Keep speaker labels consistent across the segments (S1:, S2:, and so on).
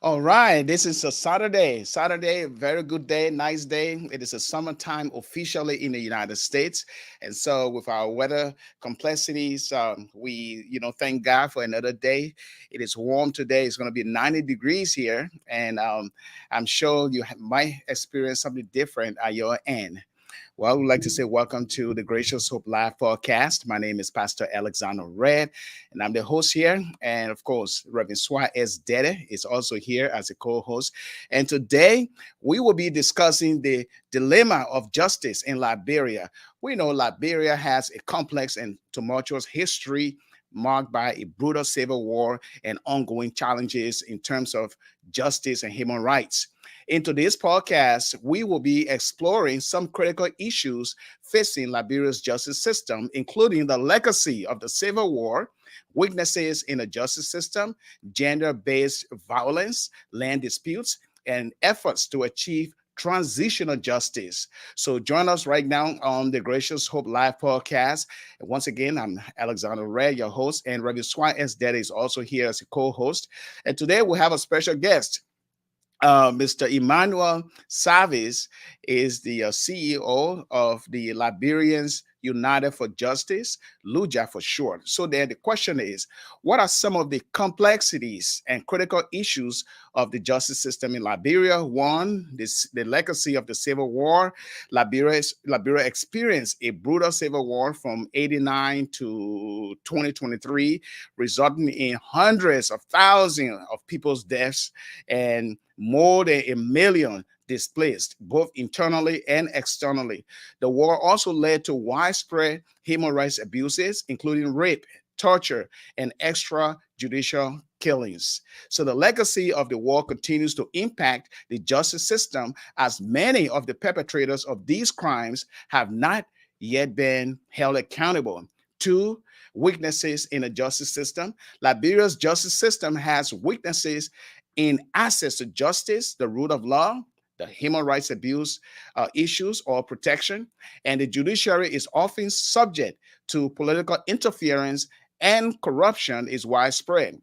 S1: All right, this is a Saturday. Saturday, very good day, nice day. It is a summertime officially in the United States, and so with our weather complexities, we thank God for another day. It is warm today. It's going to be 90 degrees here, and I'm sure might experience something different at your end. Well, we'd like to say welcome to the Gracious Hope Live podcast. My name is Pastor Alexander Red, and I'm the host here. And of course, Reverend Swat S. Dede is also here as a co host. And today we will be discussing the dilemma of justice in Liberia. We know Liberia has a complex and tumultuous history marked by a brutal civil war and ongoing challenges in terms of justice and human rights. In today's podcast, we will be exploring some critical issues facing Liberia's justice system, including the legacy of the Civil War, weaknesses in the justice system, gender based violence, land disputes, and efforts to achieve transitional justice. So join us right now on the Gracious Hope Live podcast. And once again, I'm Alexander Ray, your host, and Reverend Swan S. Daddy is also here as a co-host. And today we have a special guest. Mr. Emmanuel Savice is the CEO of the Liberians United for Justice, LUJA for short. So then the question is, what are some of the complexities and critical issues of the justice system in Liberia? One, the legacy of the Civil War. Liberia experienced a brutal civil war from 89 to 2023, resulting in hundreds of thousands of people's deaths and more than a million displaced, both internally and externally. The war also led to widespread human rights abuses, including rape, torture, and extrajudicial killings. So the legacy of the war continues to impact the justice system, as many of the perpetrators of these crimes have not yet been held accountable. Two, weaknesses in the justice system. Liberia's justice system has weaknesses in access to justice, the rule of law, the human rights abuse issues or protection, and the judiciary is often subject to political interference and corruption is widespread.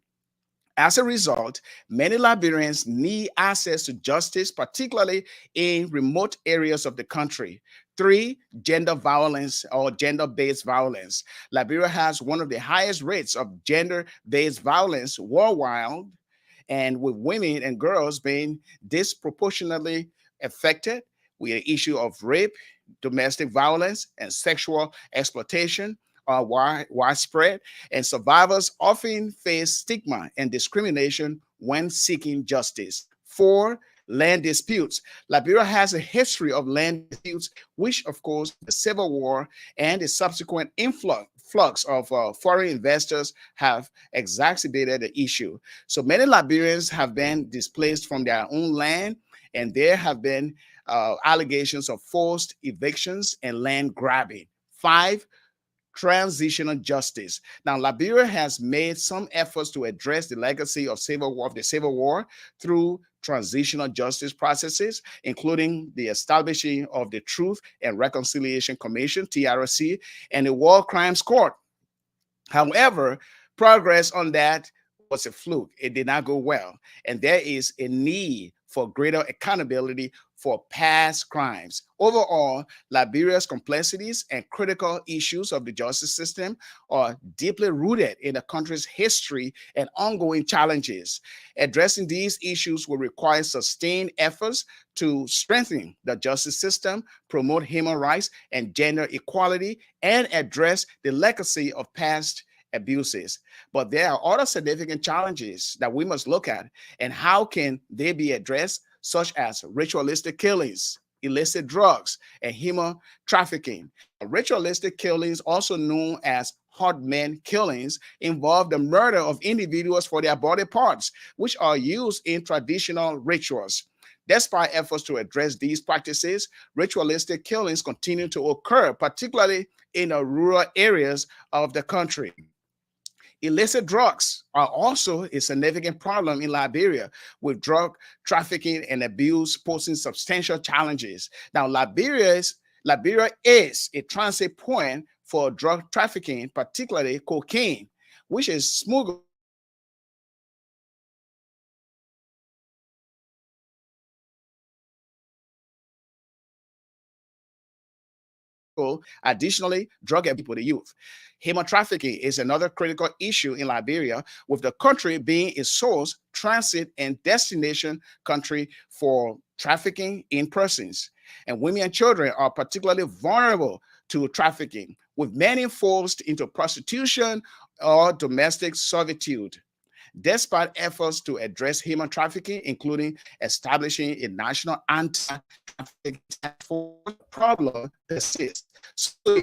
S1: As a result, many Liberians need access to justice, particularly in remote areas of the country. Three, gender violence or gender based violence. Liberia has one of the highest rates of gender based violence worldwide, and with women and girls being disproportionately affected with the issue of rape, domestic violence, and sexual exploitation are widespread, and survivors often face stigma and discrimination when seeking justice. Four, land disputes. Liberia has a history of land disputes, which, of course, the Civil War and the subsequent influx of foreign investors have exacerbated the issue. So many Liberians have been displaced from their own land, and there have been allegations of forced evictions and land grabbing. Five, transitional justice. Now, Liberia has made some efforts to address the legacy of the Civil War through transitional justice processes, including the establishing of the Truth and Reconciliation Commission (TRC) and the War Crimes Court. However, progress on that was a fluke. It did not go well. And there is a need for greater accountability for past crimes. Overall, Liberia's complexities and critical issues of the justice system are deeply rooted in the country's history and ongoing challenges. Addressing these issues will require sustained efforts to strengthen the justice system, promote human rights and gender equality, and address the legacy of past abuses. But there are other significant challenges that we must look at, and how can they be addressed, such as ritualistic killings, illicit drugs, and human trafficking. Ritualistic killings, also known as hardman killings, involve the murder of individuals for their body parts, which are used in traditional rituals. Despite efforts to address these practices, ritualistic killings continue to occur, particularly in the rural areas of the country. Illicit drugs are also a significant problem in Liberia, with drug trafficking and abuse posing substantial challenges. Now, Liberia is a transit point for drug trafficking, particularly cocaine, which is smuggled Additionally, drug abuse people, the youth. Human trafficking is another critical issue in Liberia, with the country being a source, transit, and destination country for trafficking in persons. And women and children are particularly vulnerable to trafficking, with many forced into prostitution or domestic servitude. Despite efforts to address human trafficking, including establishing a national anti-trafficking task force, problem persists. So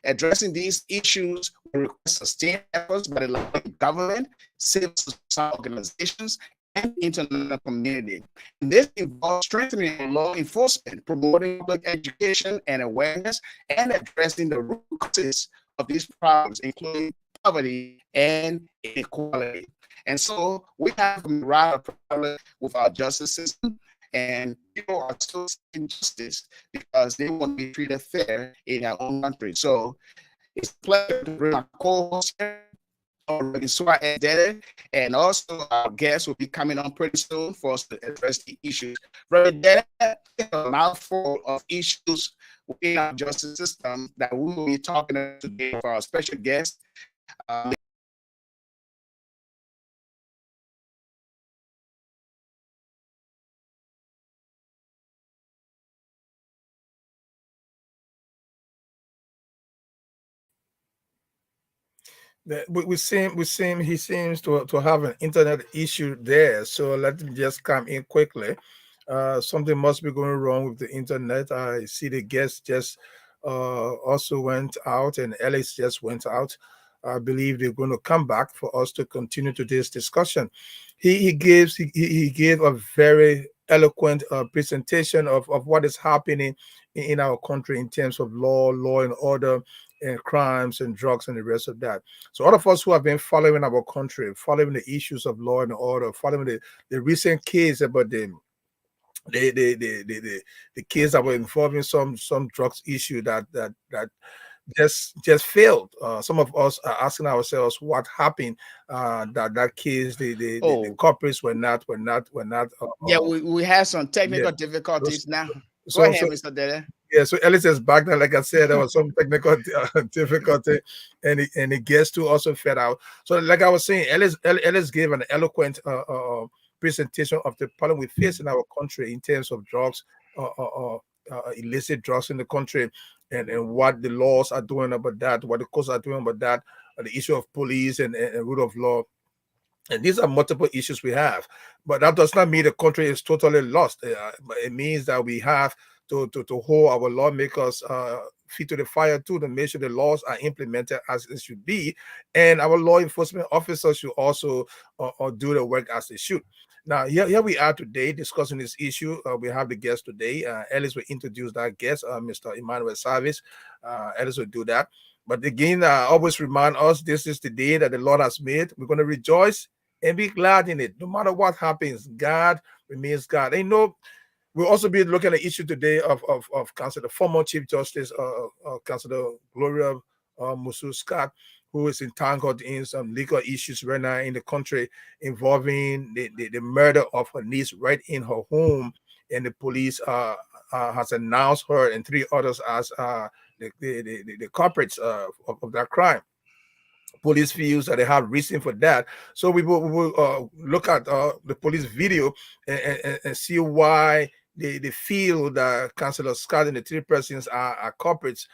S1: addressing these issues will require sustained efforts by the government, civil society organizations, and international community. And this involves strengthening law enforcement, promoting public education and awareness, and addressing the root causes of these problems, including poverty and inequality. And so we have a lot of problems with our justice system, and people are still seeking justice because they want to be treated fair in their own country. So it's a pleasure to bring our co-host here, and also our guests will be coming on pretty soon for us to address the issues. Brother Dede, a mouthful of issues within our justice system that we will be talking about today for our special guest.
S2: He seems to have an internet issue there. So let me just come in quickly. Something must be going wrong with the internet. I see the guest just also went out, and Ellis just went out. I believe they're going to come back for us to continue to this discussion. He gave a very eloquent presentation of what is happening in our country in terms of law and order, and crimes and drugs and the rest of that. So all of us who have been following our country, following the issues of law and order, following the recent case about the case that were involving some drugs issue that just failed. Some of us are asking ourselves what happened. That case, the culprits were not.
S1: Yeah, we had some
S2: Yeah.
S1: technical difficulties now. Go
S2: So
S1: ahead, Mr. Dede.
S2: yeah, so Ellis is back now. Like I said, there was some technical difficulty, and the guest too also fed out. So, like I was saying, Ellis gave an eloquent presentation of the problem we face in our country in terms of drugs, illicit drugs in the country, and what the laws are doing about that, what the courts are doing about that, the issue of police and rule of law. And these are multiple issues we have, but that does not mean the country is totally lost. But it means that we have to hold our lawmakers feet to the fire too, to make sure the laws are implemented as it should be, and our law enforcement officers should also do the work as they should. Now, here we are today discussing this issue. We have the guest today. Ellis will introduce that guest, Mr. Emmanuel Savice. Ellis will do that. But again, always remind us this is the day that the Lord has made. We're going to rejoice and be glad in it. No matter what happens, God remains God. And we'll also be looking at the issue today of Councilor, former Chief Justice, Councilor Gloria Musu Scott, who is entangled in some legal issues right now in the country involving the murder of her niece right in her home. And the police has announced her and three others as the culprits of that crime. Police feels that they have reason for that. So we will look at the police video and see why they feel that Councillor Scott and the three persons are culprits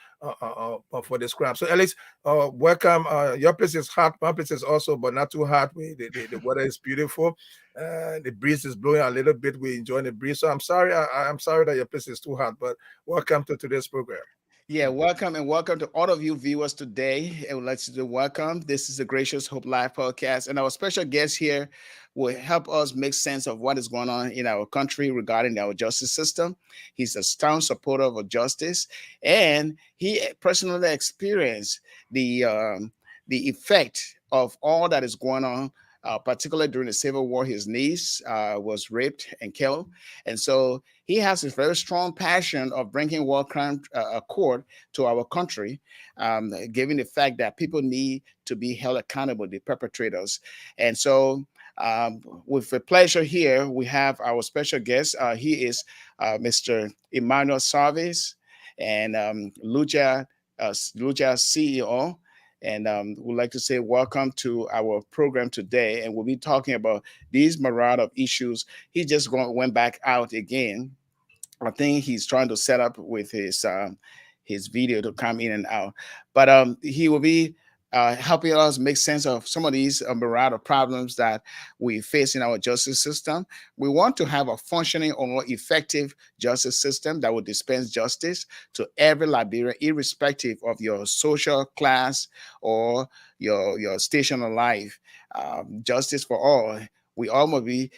S2: for this crime. So, Alex, welcome. Your place is hot. My place is also, but not too hot. The weather is beautiful. The breeze is blowing a little bit. We're enjoying the breeze. So I'm sorry. I'm sorry that your place is too hot, but welcome to today's program.
S1: Yeah, welcome and welcome to all of you viewers today. I would like to do welcome. This is the Gracious Hope Live podcast, and our special guest here will help us make sense of what is going on in our country regarding our justice system. He's a strong supporter of justice, and he personally experienced the effect of all that is going on. Particularly during the Civil War, his niece was raped and killed. And so he has a very strong passion of bringing war crime court to our country, given the fact that people need to be held accountable, the perpetrators. And so with a pleasure here, we have our special guest. He is Mr. Emmanuel Savice. and Lucha CEO. And we'd like to say welcome to our program today. And we'll be talking about these myriad of issues. He just went back out again. I think he's trying to set up with his video to come in and out. But he will be helping us make sense of some of these myriad of problems that we face in our justice system. We want to have a functioning or more effective justice system that will dispense justice to every Liberian, irrespective of your social class or your station of life. Justice for all. We all must be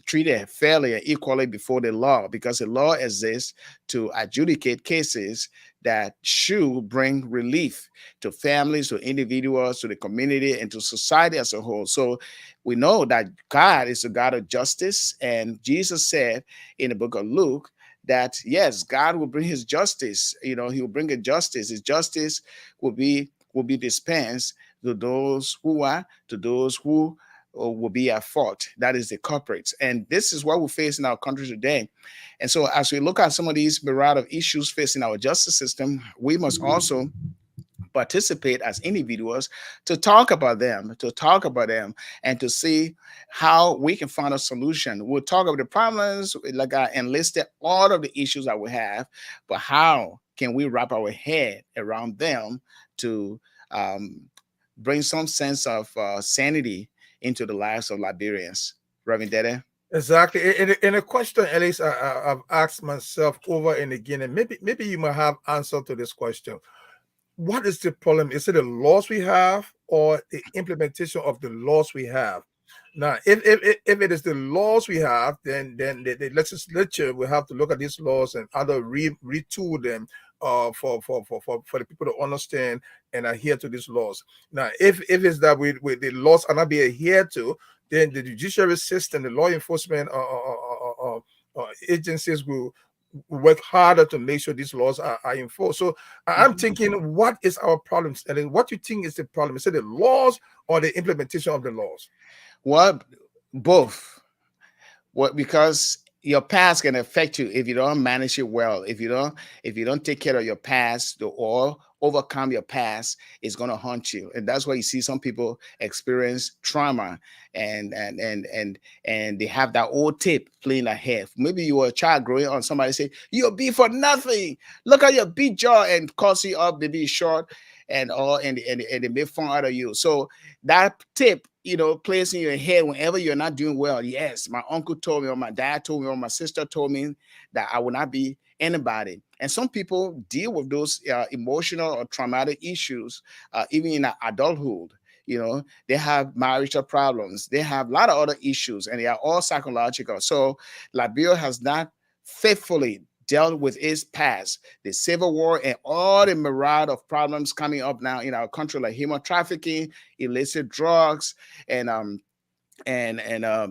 S1: treated fairly and equally before the law, because the law exists to adjudicate cases that should bring relief to families, to individuals, to the community, and to society as a whole. So we know that God is a God of justice, and Jesus said in the book of Luke that yes, God will bring his justice. You know, he will bring a justice. His justice will be dispensed to those who are, to those who will be at fault. That is the culprits. And this is what we face in our country today. And so as we look at some of these myriad of issues facing our justice system, we must also participate as individuals to talk about them, and to see how we can find a solution. We'll talk about the problems, like I enlisted all of the issues that we have, but how can we wrap our head around them to um, bring some sense of sanity into the lives of Liberians? Reverend Dede?
S2: Exactly. In a question, at least I've asked myself over and again, and maybe you might have answer to this question. What is the problem? Is it the laws we have or the implementation of the laws we have? Now, if it is the laws we have, then the legislature will have to look at these laws and either retool them for the people to understand and adhere to these laws. Now, if it's that the laws are not being adhered to, then the judiciary system, the law enforcement agencies will work harder to make sure these laws are enforced. So I'm thinking, what is our problem? And what do you think is the problem? Is it the laws or the implementation of the laws?
S1: Well, both. What? Because your past can affect you if you don't manage it well. If you don't take care of your past or overcome your past, it's going to haunt you. And that's why you see some people experience trauma, and they have that old tape playing ahead. Maybe you were a child growing up, somebody say you're beat for nothing, look at your big jaw, and cause you up, maybe short and all, and they make fun out of you. So that tip, plays in your head whenever you're not doing well. Yes, my uncle told me, or my dad told me, or my sister told me that I will not be anybody. And some people deal with those emotional or traumatic issues even in adulthood. They have marital problems, they have a lot of other issues, and they are all psychological. So Liberia has not faithfully dealt with its past, the civil war, and all the myriad of problems coming up now in our country, like human trafficking, illicit drugs, and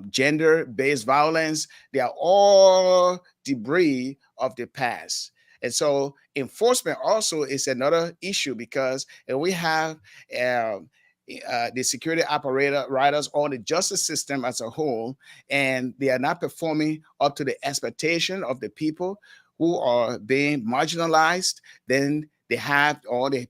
S1: gender-based violence. They are all debris of the past. And so enforcement also is another issue, because we have the security apparatus or the justice system as a whole, and they are not performing up to the expectation of the people who are being marginalized. Then they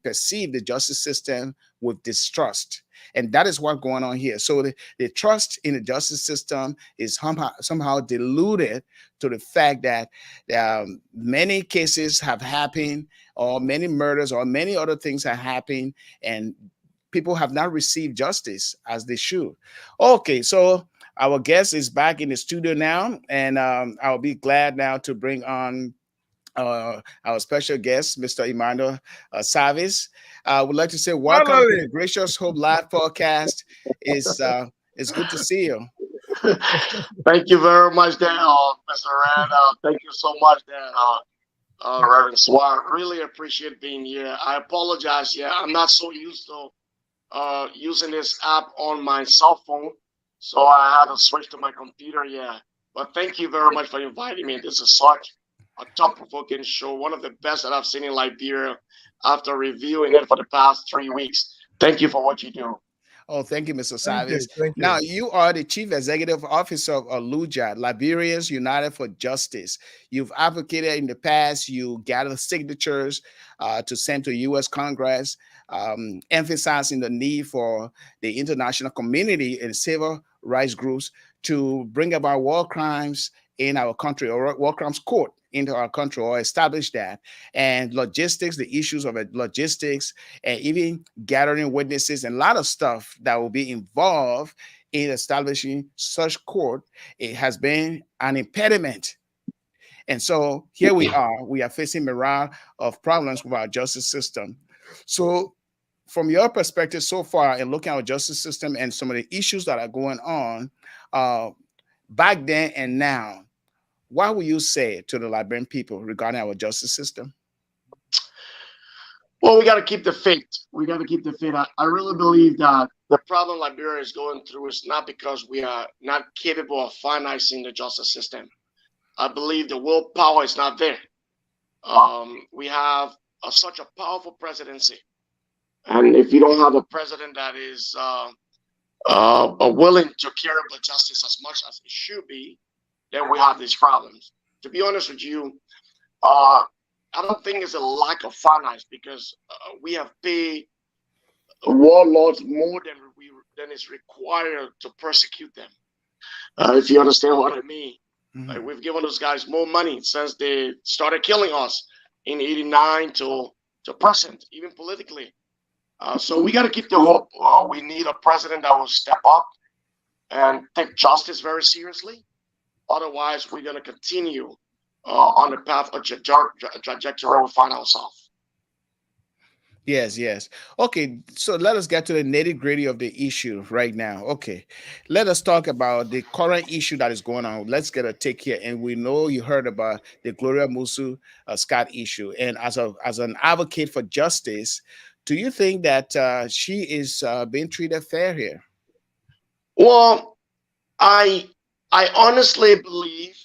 S1: perceive the justice system with distrust. And that is what's going on here. So the trust in the justice system is somehow diluted to the fact that many cases have happened, or many murders, or many other things have happened, and people have not received justice as they should. Okay, so our guest is back in the studio now, and I'll be glad now to bring on our special guest, Mr. Emmanuel Savice. I would like to say welcome to the Gracious Hope Live podcast. It's good to see you.
S3: Thank you very much, Dan, Mr. Rand. Thank you so much, Dan, Reverend Swire. Really appreciate being here. I apologize. Yeah, I'm not so used to using this app on my cell phone, so I had to switch to my computer. Yeah, but thank you very much for inviting me. This is such a thought-provoking show, one of the best that I've seen in Liberia after reviewing it for the past 3 weeks. Thank you for what you do.
S1: Oh, thank you, Mr.
S2: Thank you.
S1: Savice.
S2: Thank
S1: Now,
S2: you.
S1: you are the Chief Executive Officer of Aluja, Liberians United for Justice. You've advocated in the past, you gathered signatures to send to U.S. Congress, emphasizing the need for the international community and civil rights groups to bring about war crimes in our country, or war crimes court into our country, or establish that. And logistics, the issues of logistics, and even gathering witnesses and a lot of stuff that will be involved in establishing such court, it has been an impediment. And so here we are facing a myriad of problems with our justice system. So from your perspective so far, and looking at our justice system and some of the issues that are going on back then and now, what would you say to the Liberian people regarding our justice system?
S3: Well, we got to keep the faith. We got to keep the faith. I really believe that the problem Liberia is going through is not because we are not capable of financing the justice system. I believe the willpower is not there. We have such a powerful presidency. And if you don't have a president that is willing to care about justice as much as it should be, then we have these problems. To be honest with you, I don't think it's a lack of finance, because we have paid warlords more than is required to persecute them. If you understand what I mean. Mm-hmm. Like, we've given those guys more money since they started killing us in '89 to present, even politically. So we got to keep the hope. We need a president that will step up and take justice very seriously. Otherwise, we're going to continue on the path of trajectory we find ourselves.
S1: Yes, yes. Okay, so let us get to the nitty-gritty of the issue right now. Okay, let us talk about the current issue that is going on. Let's get a take here. And we know you heard about the Gloria Musu Scott issue. And as an advocate for justice, do you think that she is being treated fair here?
S3: Well, I honestly believe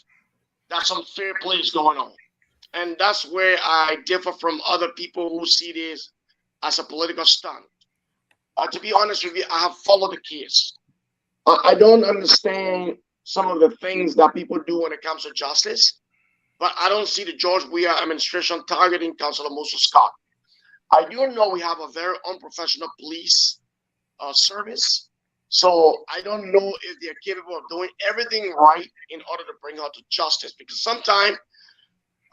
S3: that some fair play is going on. And that's where I differ from other people who see this as a political stunt. To be honest with you, I have followed the case. I don't understand some of the things that people do when it comes to justice, but I don't see the George Weah administration targeting Councilor Musu Scott. I do know we have a very unprofessional police service, so I don't know if they're capable of doing everything right in order to bring her to justice, because sometimes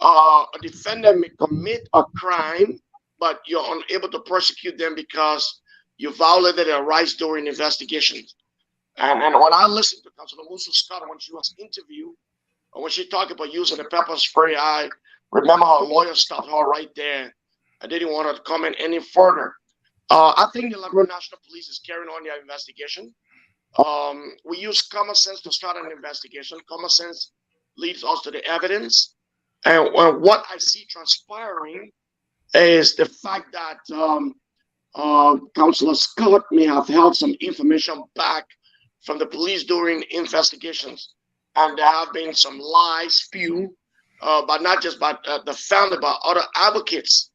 S3: a defendant may commit a crime, but you're unable to prosecute them because you violated their rights during investigations. And when I listened to Councilor Musu Scott when she was interviewed, and when she talked about using the pepper spray, I remember her lawyer stopped her right there. I didn't want her to comment any further. I think the Liberia National Police is carrying on their investigation. We use common sense to start an investigation. Common sense leads us to the evidence. And what I see transpiring is the fact that Councilor Scott may have held some information back from the police during investigations. And there have been some lies spewed, but not just by the family, but other advocates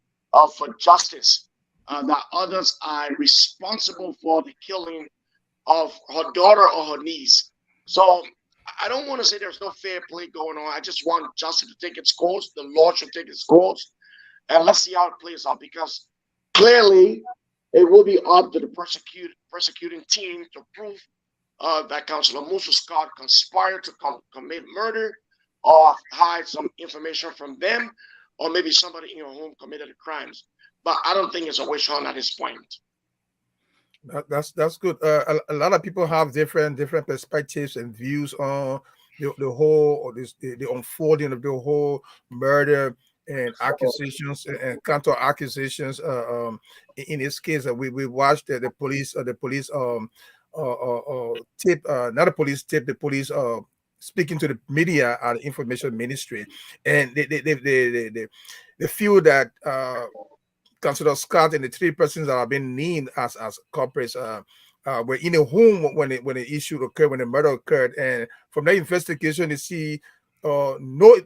S3: for justice, that others are responsible for the killing of her daughter or her niece. So I don't want to say there's no fair play going on. I just want justice to take its course. The law should take its course. And let's see how it plays out, because clearly it will be up to the prosecuting team to prove that Councilor Musu Scott conspired to commit murder, or hide some information from them, or maybe somebody in your home committed the crimes. But I don't think it's a witch hunt at this point.
S2: That's good. A lot of people have different perspectives and views on the whole, or the unfolding of the whole murder and accusations and counter accusations. In this case, we watched the police tip, not a police tip, the police speaking to the media at the information ministry, and they feel that Councilor Scott and the three persons that have been named as culprits were in a home when the issue occurred, when the murder occurred, and from that investigation they see no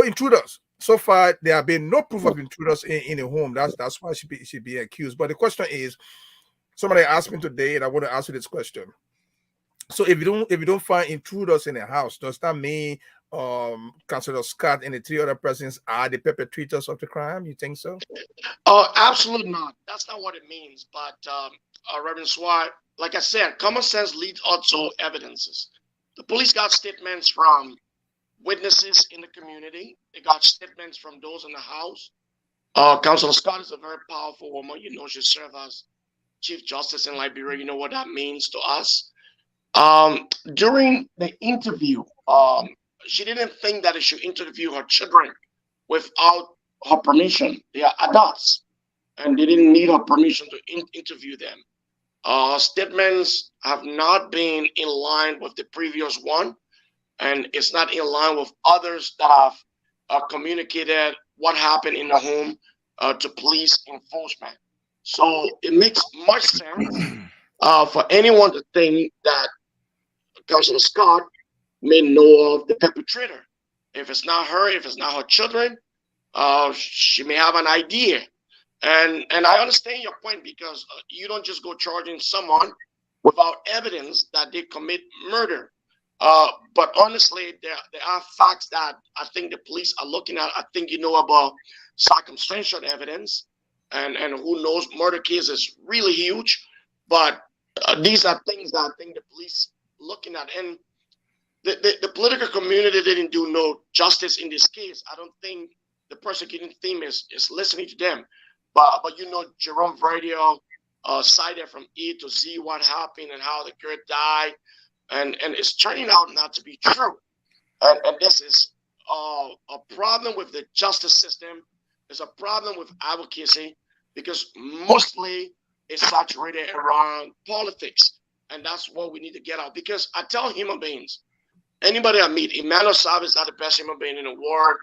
S2: intruders. So far, there have been no proof of intruders in a home. That's why she be accused. But the question is, somebody asked me today, and I want to ask you this question. So if you don't find intruders in the house, does that mean Councilor Scott and the three other persons are the perpetrators of the crime? You think so?
S3: Oh, absolutely not. That's not what it means. But Reverend Swart, like I said, common sense leads also evidences. The police got statements from witnesses in the community. They got statements from those in the house. Councilor Scott is a very powerful woman. You know, she served as Chief Justice in Liberia. You know what that means to us. During the interview, she didn't think that she should interview her children without her permission. They are adults, and they didn't need her permission to interview them. Statements have not been in line with the previous one, and it's not in line with others that have communicated what happened in the home to police enforcement. So it makes much sense for anyone to think that Councilor Scott may know of the perpetrator. If it's not her, if it's not her children, she may have an idea. And I understand your point, because you don't just go charging someone without evidence that they commit murder. But honestly, there are facts that I think the police are looking at. I think you know about circumstantial evidence, and who knows, murder case is really huge. But these are things that I think the police looking at. And the political community didn't do no justice in this case. I don't think the prosecuting team is listening to them. But you know, Jerome Verdio cited from A to Z what happened and how the girl died, and it's turning out not to be true. And this is a problem with the justice system. It's a problem with advocacy, because mostly it's saturated around politics, and that's what we need to get out. Because I tell human beings, anybody I meet, Emmanuel Savice is not the best human being in the world.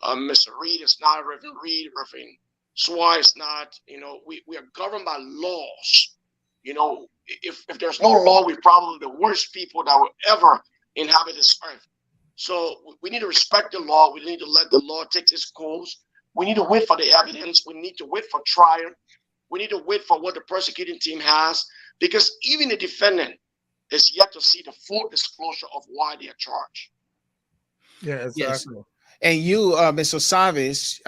S3: Mr. Reed is not, Reverend Reed, Reverend Swire is not. You know, we are governed by laws. You know, if there's no law, we're probably the worst people that will ever inhabit this earth. So we need to respect the law. We need to let the law take its course. We need to wait for the evidence. We need to wait for trial. We need to wait for what the prosecuting team has, because even the defendant is yet to see the full disclosure of why they are charged.
S2: Yeah, exactly.
S1: Yes. And you, Mr. Savice,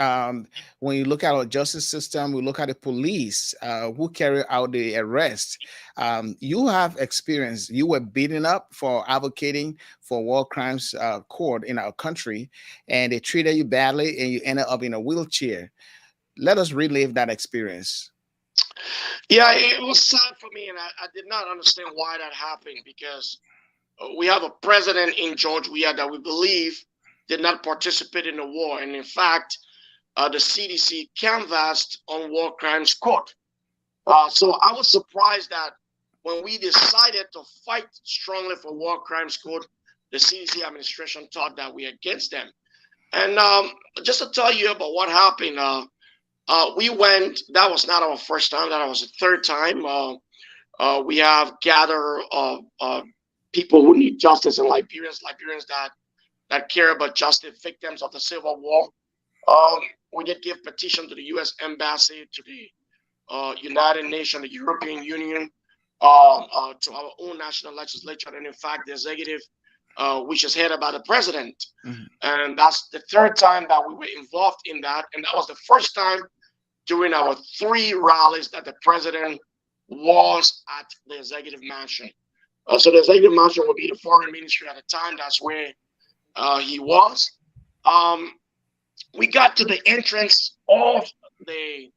S1: when you look at our justice system, we look at the police who carry out the arrest. You have experience. You were beaten up for advocating for war crimes court in our country, and they treated you badly, and you ended up in a wheelchair. Let us relive that experience.
S3: Yeah, it was sad for me, and I did not understand why that happened, because we have a president in Georgia that we believe did not participate in the war. And in fact, the CDC canvassed on war crimes court. So I was surprised that when we decided to fight strongly for war crimes court, the CDC administration thought that we against them. And just to tell you about what happened, we went, that was not our first time, that was the third time. We have gathered people who need justice in Liberians that care about justice, victims of the Civil War. We did give petition to the U.S. Embassy, to the United Nations, the European Union, to our own national legislature, and in fact, the executive, which is headed by the president. Mm-hmm. And that's the third time that we were involved in that. And that was the first time during our 3 rallies that the president was at the executive mansion. So the executive mansion would be the foreign ministry at the time. That's where he was. We got to the entrance of the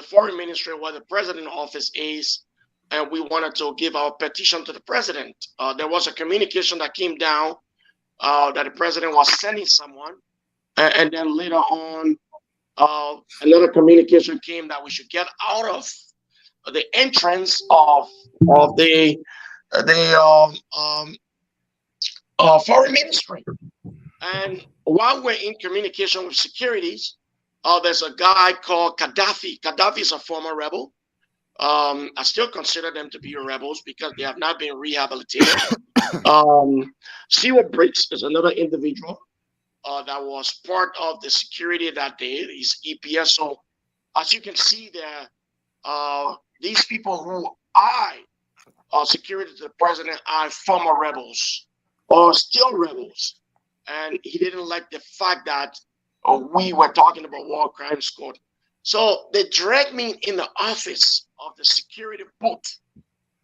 S3: foreign ministry where the president's office is, and we wanted to give our petition to the president. There was a communication that came down that the president was sending someone, and then later on, another communication came that we should get out of the entrance of the foreign ministry. And while we're in communication with securities, there's a guy called Gaddafi. Gaddafi is a former rebel. I still consider them to be rebels because they have not been rehabilitated. Stewart Briggs is another individual that was part of the security that day. He's EPS. So as you can see there, these people who I, security to the president, are former rebels or still rebels. And he didn't like the fact that we were talking about war crimes court. So they dragged me in the office of the security booth,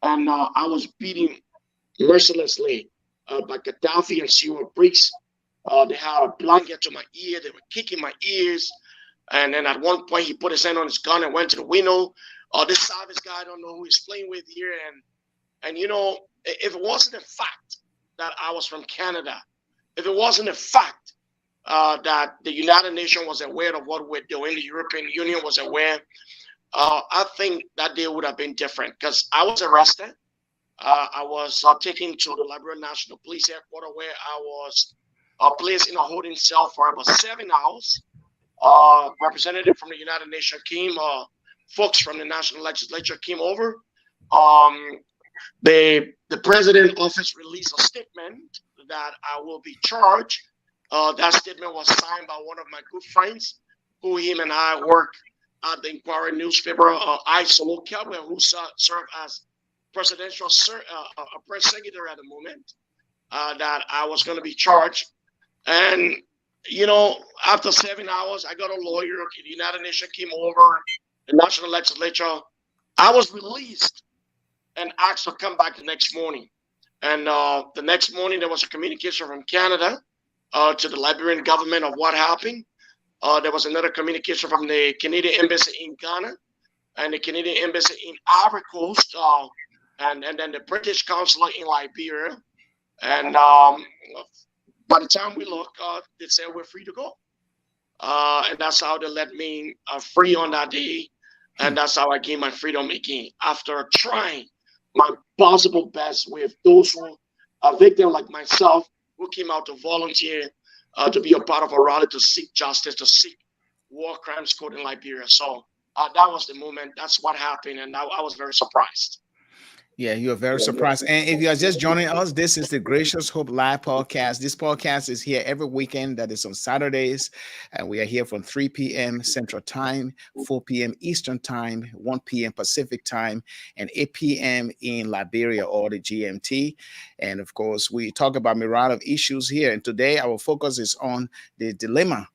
S3: and I was beaten mercilessly by Gaddafi and Syria bricks. They had a blanket to my ear. They were kicking my ears. And then at one point, he put his hand on his gun and went to the window. This Savice guy, I don't know who he's playing with here. And you know, if it wasn't a fact that I was from Canada, if it wasn't a fact that the United Nations was aware of what we're doing, the European Union was aware, I think that day would have been different, because I was arrested. I was taken to the Liberian National Police Headquarters, where I was placed in a holding cell for about 7 hours. Representative from the United Nations came, folks from the National Legislature came over. The president office released a statement that I will be charged. That statement was signed by one of my good friends, who him and I work at the Inquiry newspaper, I Solo Calwell, who served as presidential press secretary at the moment, that I was going to be charged. And, you know, after 7 hours, I got a lawyer. The United Nations came over, the National Legislature. I was released and asked to come back the next morning. And the next morning, there was a communication from Canada to the Liberian government of what happened. There was another communication from the Canadian Embassy in Ghana and the Canadian Embassy in Ivory Coast, and then the British Consulate in Liberia. And by the time we look, they said we're free to go. And that's how they let me free on that day. And that's how I gained my freedom again, after trying my possible best with those who are victims like myself, who came out to volunteer to be a part of a rally to seek justice, to seek war crimes court in Liberia. So that was the moment. That's what happened. And I was very surprised.
S1: Yeah, you are very surprised. And if you are just joining us, this is the Gracious Hope Live podcast. This podcast is here every weekend. That is on Saturdays. And we are here from 3 p.m. Central Time, 4 p.m. Eastern Time, 1 p.m. Pacific Time, and 8 p.m. in Liberia, or the GMT. And of course, we talk about a myriad of issues here. And today our focus is on the dilemma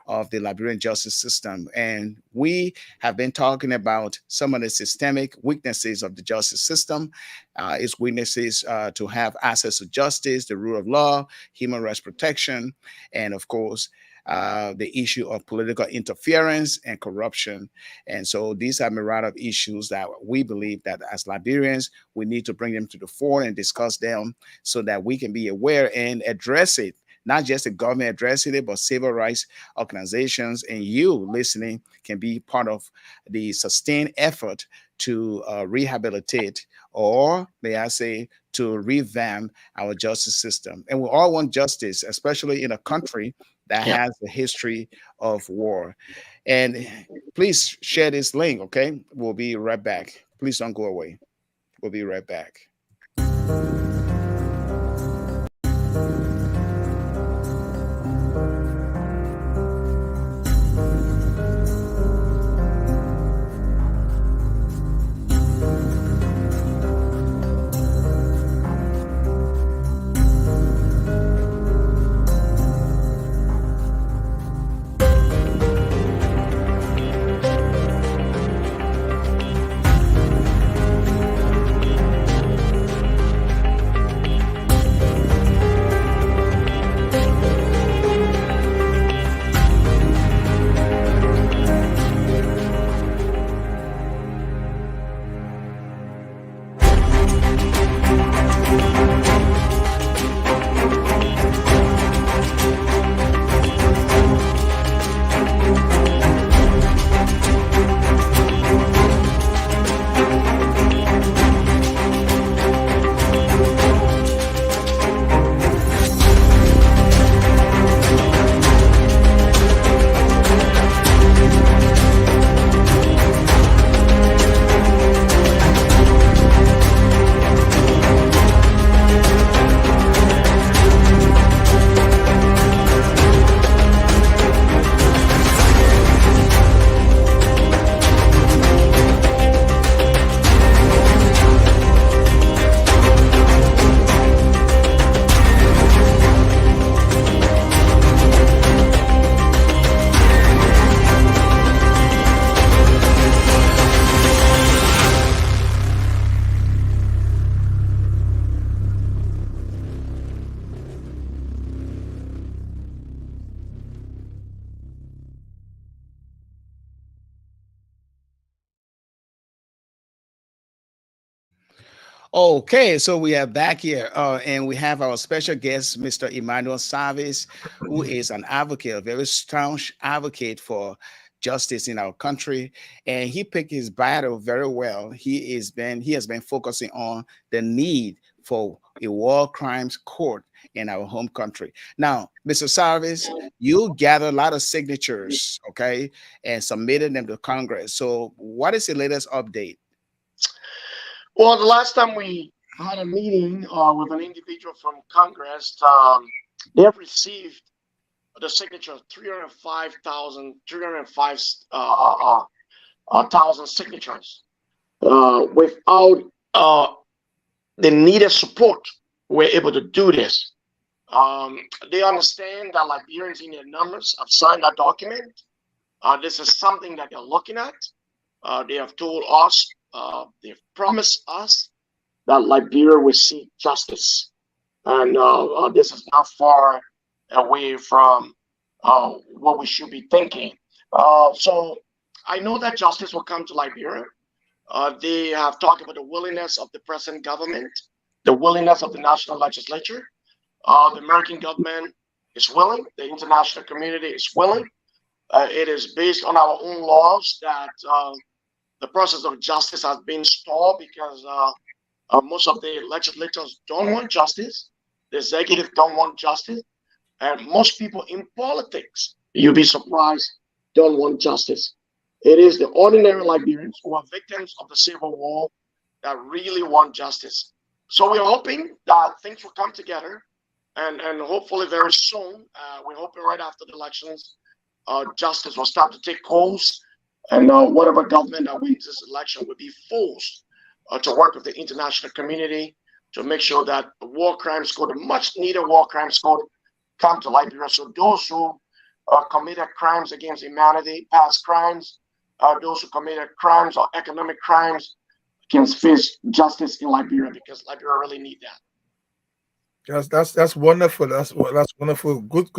S1: of the Liberian justice system. And we have been talking about some of the systemic weaknesses of the justice system, its weaknesses to have access to justice, the rule of law, human rights protection, and of course, the issue of political interference and corruption. And so these are a myriad of issues that we believe that as Liberians, we need to bring them to the fore and discuss them so that we can be aware and address it. Not just the government addressing it, but civil rights organizations and you listening can be part of the sustained effort to rehabilitate, or may I say, to revamp our justice system. And we all want justice, especially in a country that has a history of war. And please share this link, okay? We'll be right back. Please don't go away. We'll be right back. Okay, so we are back here, and we have our special guest, Mr. Emmanuel Savice, who is an advocate, a very staunch advocate for justice in our country, and he picked his battle very well. He has been focusing on the need for a war crimes court in our home country. Now, Mr. Savice, you gathered a lot of signatures, okay, and submitted them to Congress. So, what is the latest update?
S3: Well, the last time we had a meeting with an individual from Congress, they have received the signature of 305,000 signatures. Without the needed support, we're able to do this. They understand that Liberians in their numbers have signed that document. This is something that they're looking at. They have told us, they've promised us that Liberia will see justice. And this is not far away from what we should be thinking. So I know that justice will come to Liberia. They have talked about the willingness of the present government, the willingness of the national legislature. The American government is willing, the international community is willing. It is based on our own laws that the process of justice has been stalled because most of the legislators don't want justice. The executive don't want justice. And most people in politics, you'll be surprised, don't want justice. It is the ordinary Liberians who are victims of the Civil War that really want justice. So we're hoping that things will come together and hopefully very soon, we're hoping right after the elections, justice will start to take course, and whatever government that wins this election will be forced to work with the international community to make sure that the war crimes code, the much needed war crimes code, come to Liberia. So those who committed crimes against humanity, past crimes, those who committed crimes or economic crimes can face justice in Liberia, because Liberia really need that.
S2: That's wonderful. That's wonderful. Good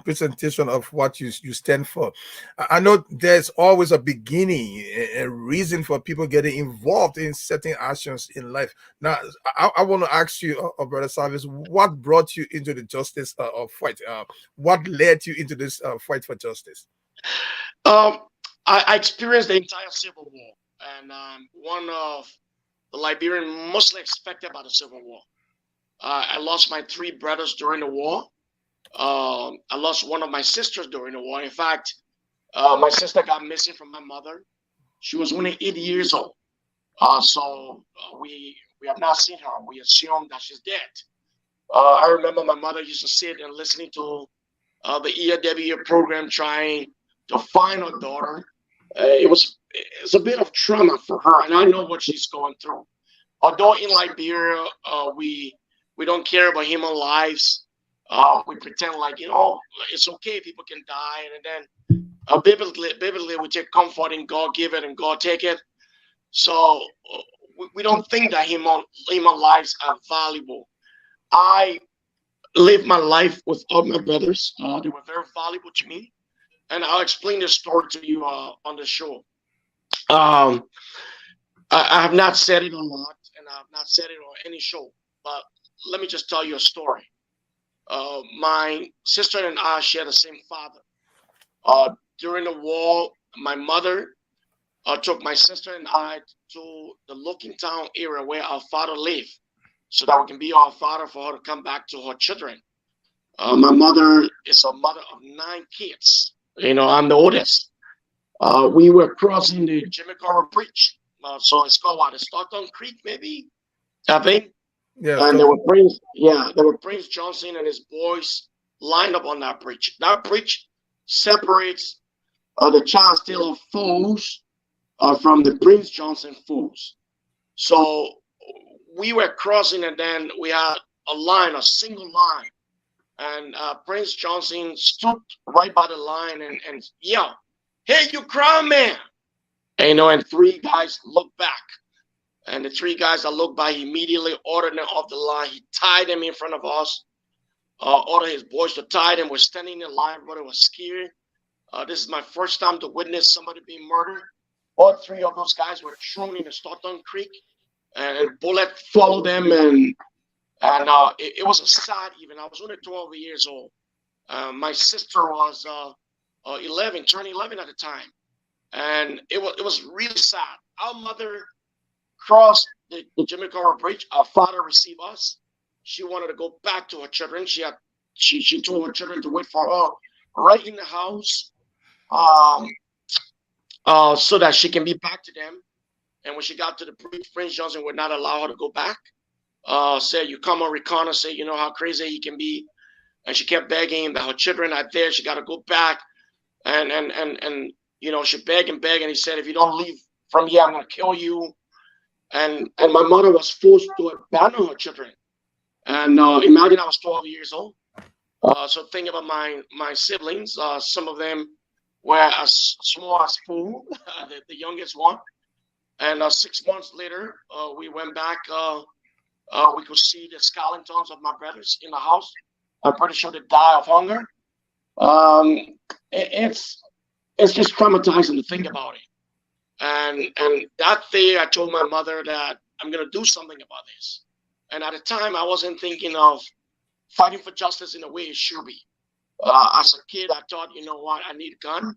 S2: presentation of what you stand for. I know there's always a beginning, a reason for people getting involved in certain actions in life. Now, I want to ask you, Brother Savice, what brought you into the justice fight? What led you into this fight for justice?
S3: I experienced the entire Civil War, and one of the Liberian mostly expected by the Civil War. I lost my 3 brothers during the war. I lost one of my sisters during the war. In fact, my sister got missing from my mother. She was only 8 years old. So we have not seen her. We assume that she's dead. I remember my mother used to sit and listening to the ERW program, trying to find her daughter. It's a bit of trauma for her, and I know what she's going through. Although in Liberia, we don't care about human lives. We pretend like, it's okay, people can die. And then biblically, we take comfort in God give it and God take it. So we don't think that human lives are valuable. I lived my life with all my brothers. They were very valuable to me. And I'll explain this story to you on the show. I have not said it a lot, and I have not said it on any show, but let me just tell you a story. My sister and I share the same father. During the war, my mother took my sister and I to the Looking Town area where our father lived, so that we can be our father for her to come back to her children. My mother is a mother of 9 kids. I'm the oldest. We were crossing the Jimmy Carter Bridge. So it's called what? The Stockton Creek, maybe? I think.
S2: Yeah,
S3: And there were Prince Johnson and his boys lined up on that bridge. That bridge separates the Charles Taylor foes from the Prince Johnson foes. So we were crossing, and then we had a single line. And Prince Johnson stood right by the line and yelled, "Hey, you crown man!" And 3 guys looked back. And the 3 guys that looked by, he immediately ordered them off the line. He tied them in front of us, ordered his boys to tie them. We're standing in line, brother was scared. This is my first time to witness somebody being murdered. All 3 of those guys were thrown in the Stockton Creek. and bullet followed them, and it was a sad even. I was only 12 years old. My sister was 11, turning 11 at the time, and it was really sad. Our mother crossed the Jimmy Carter Bridge. Our father received us. She wanted to go back to her children. She told her children to wait for her right in the house, so that she can be back to them. And when she got to the bridge, Prince Johnson would not allow her to go back. Said, "You come on recon," say, you know how crazy he can be. And she kept begging that her children are there. She got to go back. And she begged and begged. And he said, "If you don't leave from here, I'm going to kill you." And my mother was forced to abandon her children. And imagine I was 12 years old. So think about my siblings. Some of them were as small as Pooh, the youngest one. And 6 months later, we went back. We could see the skeletons of my brothers in the house. I'm pretty sure they die of hunger. It's just traumatizing to think about it. And that day, I told my mother that I'm going to do something about this. And at the time, I wasn't thinking of fighting for justice in the way it should be. As a kid, I thought, you know what? I need a gun.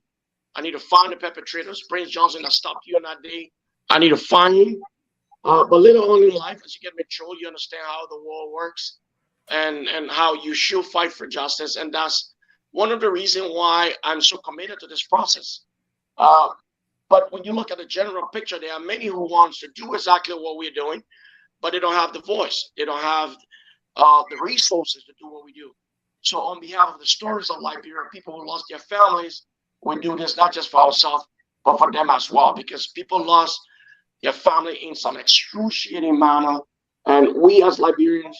S3: I need to find the perpetrators. Prince Johnson that stopped you on that day. I need to find him. But later on in life, as you get mature, you understand how the world works and how you should fight for justice. And that's one of the reasons why I'm so committed to this process. But when you look at the general picture, there are many who want to do exactly what we're doing, but they don't have the voice. They don't have the resources to do what we do. So on behalf of the stories of Liberia, people who lost their families, we do this not just for ourselves, but for them as well, because people lost their family in some excruciating manner. And we as Liberians,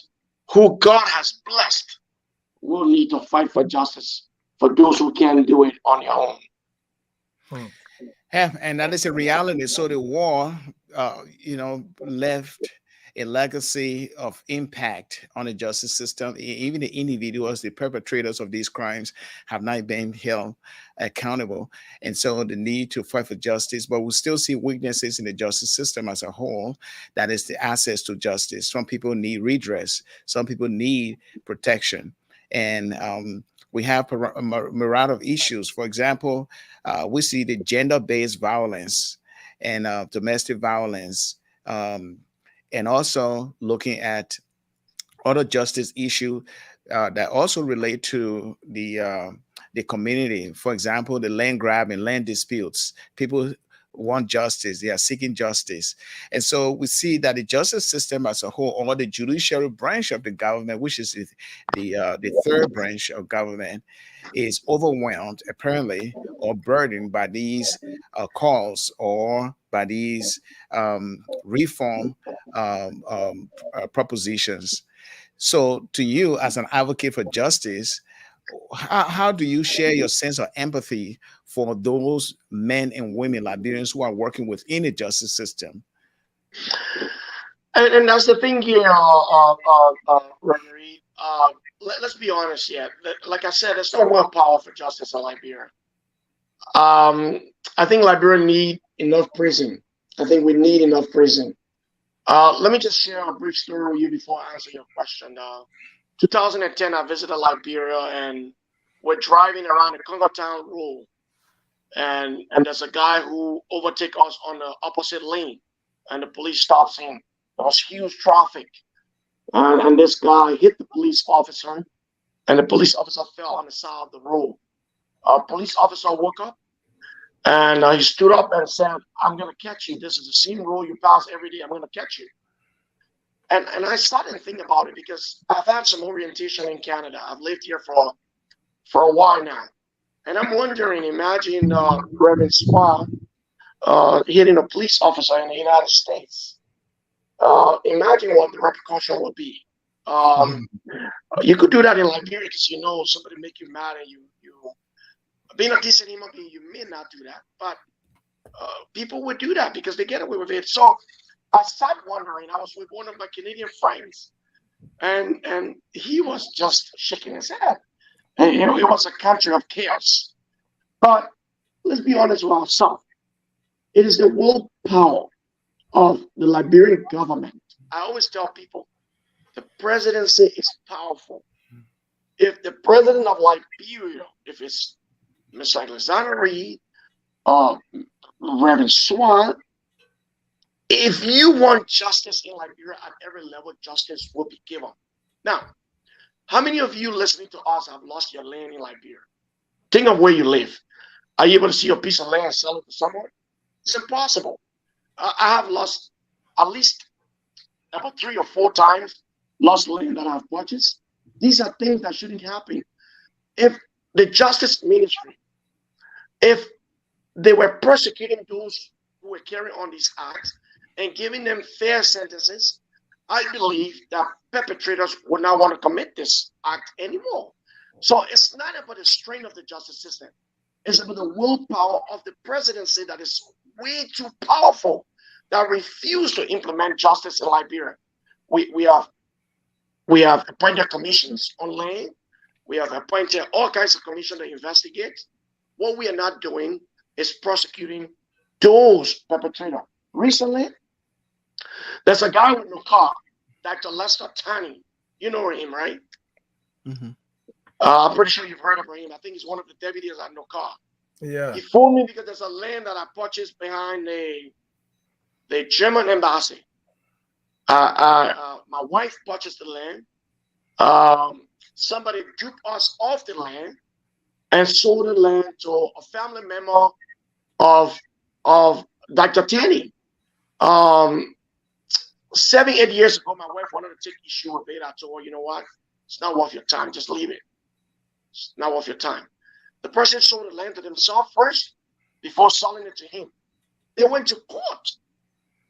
S3: who God has blessed, will need to fight for justice for those who can't do it on their own.
S1: Yeah, and that is a reality. So the war, left a legacy of impact on the justice system. Even the individuals, the perpetrators of these crimes, have not been held accountable. And so the need to fight for justice, but we still see weaknesses in the justice system as a whole. That is the access to justice. Some people need redress. Some people need protection. And we have a myriad of issues. For example, we see the gender-based violence and domestic violence, and also looking at other justice issues that also relate to the community. For example, the land grab and land disputes. People want justice. They are seeking justice. And so we see that the justice system as a whole, or the judiciary branch of the government, which is the third branch of government, is overwhelmed, apparently, or burdened by these calls or by these reform propositions. So to you, as an advocate for justice, how do you share your sense of empathy for those men and women Liberians who are working within the justice system?
S3: And that's the thing here, Reverend. Let's be honest here. Like I said, there's no one power for justice in Liberia. I think Liberia need enough prison. I think we need enough prison. Let me just share a brief story with you before I answer your question. 2010, I visited Liberia, and we're driving around the Congo Town Road, and there's a guy who overtakes us on the opposite lane, and the police stops him. There was huge traffic, and this guy hit the police officer, and the police officer fell on the side of the road. A police officer woke up, and he stood up and said, "I'm going to catch you. This is the same road you pass every day. I'm going to catch you." And I started to think about it because I've had some orientation in Canada. I've lived here for a while now. And I'm wondering, imagine Reverend Squad hitting a police officer in the United States. Imagine what the repercussion would be. You could do that in Liberia because somebody make you mad, and you being a decent human being, you may not do that. But people would do that because they get away with it. So I started wondering. I was with one of my Canadian friends, and he was just shaking his head. And, it was a country of chaos. But let's be honest with ourselves. It is the willpower of the Liberian government. I always tell people the presidency is powerful. If the president of Liberia, if it's Mr. Alexander Reed or Reverend Swan, if you want justice in Liberia at every level, justice will be given. Now, how many of you listening to us have lost your land in Liberia? Think of where you live. Are you able to see a piece of land and sell it to someone? It's impossible. I have lost at least about 3 or 4 times lost land that I've purchased. These are things that shouldn't happen. If the justice ministry, if they were persecuting those who were carrying on these acts and giving them fair sentences, I believe that perpetrators would not want to commit this act anymore. So it's not about the strength of the justice system. It's about the willpower of the presidency that is way too powerful, that refuse to implement justice in Liberia. We have appointed commissions on land. We have appointed all kinds of commissions to investigate. What we are not doing is prosecuting those perpetrators. Recently, there's a guy with no car, Dr. Lester Tani. You know him, right?
S1: Mm-hmm.
S3: I'm pretty sure you've heard of him. I think he's one of the deputies at no car.
S2: Yeah.
S3: He phoned me because there's a land that I purchased behind the German embassy. My wife purchased the land. Somebody duped us off the land and sold the land to a family member of Dr. Tani. 7, 8 years ago, my wife wanted to take issue with it. I told her, you know what? It's not worth your time. Just leave it. It's not worth your time. The person sold the land to themselves first before selling it to him. They went to court.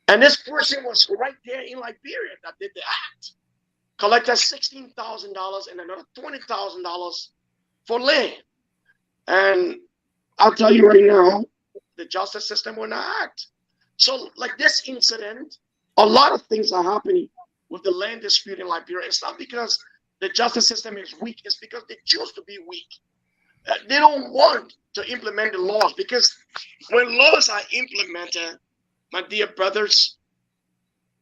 S3: And this person was right there in Liberia that did the act. Collected $16,000 and another $20,000 for land. And I'll tell you right now, the justice system will not act. So like this incident, a lot of things are happening with the land dispute in Liberia. It's not because the justice system is weak. It's because they choose to be weak. They don't want to implement the laws, because when laws are implemented, my dear brothers,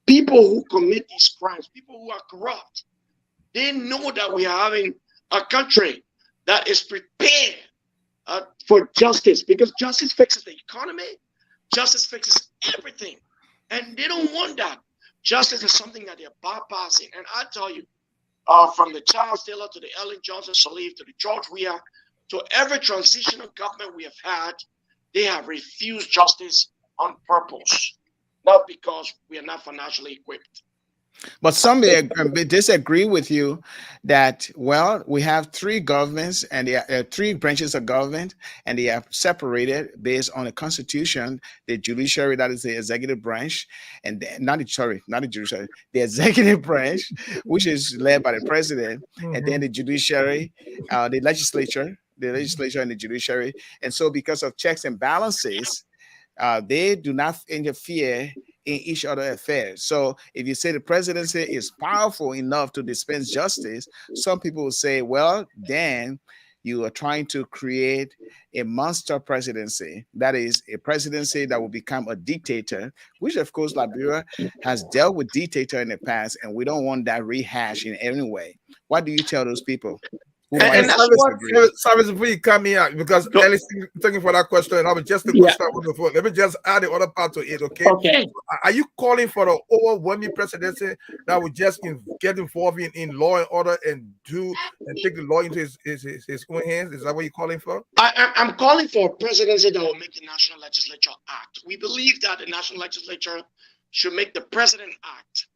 S3: people who commit these crimes, people who are corrupt, they know that we are having a country that is prepared for justice, because justice fixes the economy, justice fixes everything, and they don't want that. Justice is something that they're bypassing. And I tell you, from the Charles Taylor to the Ellen Johnson Sirleaf to the George Weah, to every transitional government we have had, they have refused justice on purpose, not because we are not financially equipped.
S1: But some may disagree with you that, well, we have 3 governments and there are 3 branches of government, and they are separated based on the Constitution, the judiciary, that is the executive branch, and not the judiciary, the executive branch, which is led by the president, and then the judiciary, the legislature and the judiciary. And so because of checks and balances, they do not interfere in each other's affairs. So if you say the presidency is powerful enough to dispense justice, some people will say, well, then you are trying to create a monster presidency. That is a presidency that will become a dictator, which of course Liberia has dealt with dictator in the past, and we don't want that rehash in any way. What do you tell those people?
S2: And Savice, before you come here, because Ellis, thank you for that question, and I was just the question I want to. Let me just add the other part to it, okay?
S3: Okay.
S2: Are you calling for the overwhelming presidency that would just get involved in law and order and take the law into his own hands? Is that what you're calling for?
S3: I'm calling for a presidency that will make the national legislature act. We believe that the national legislature should make the president act.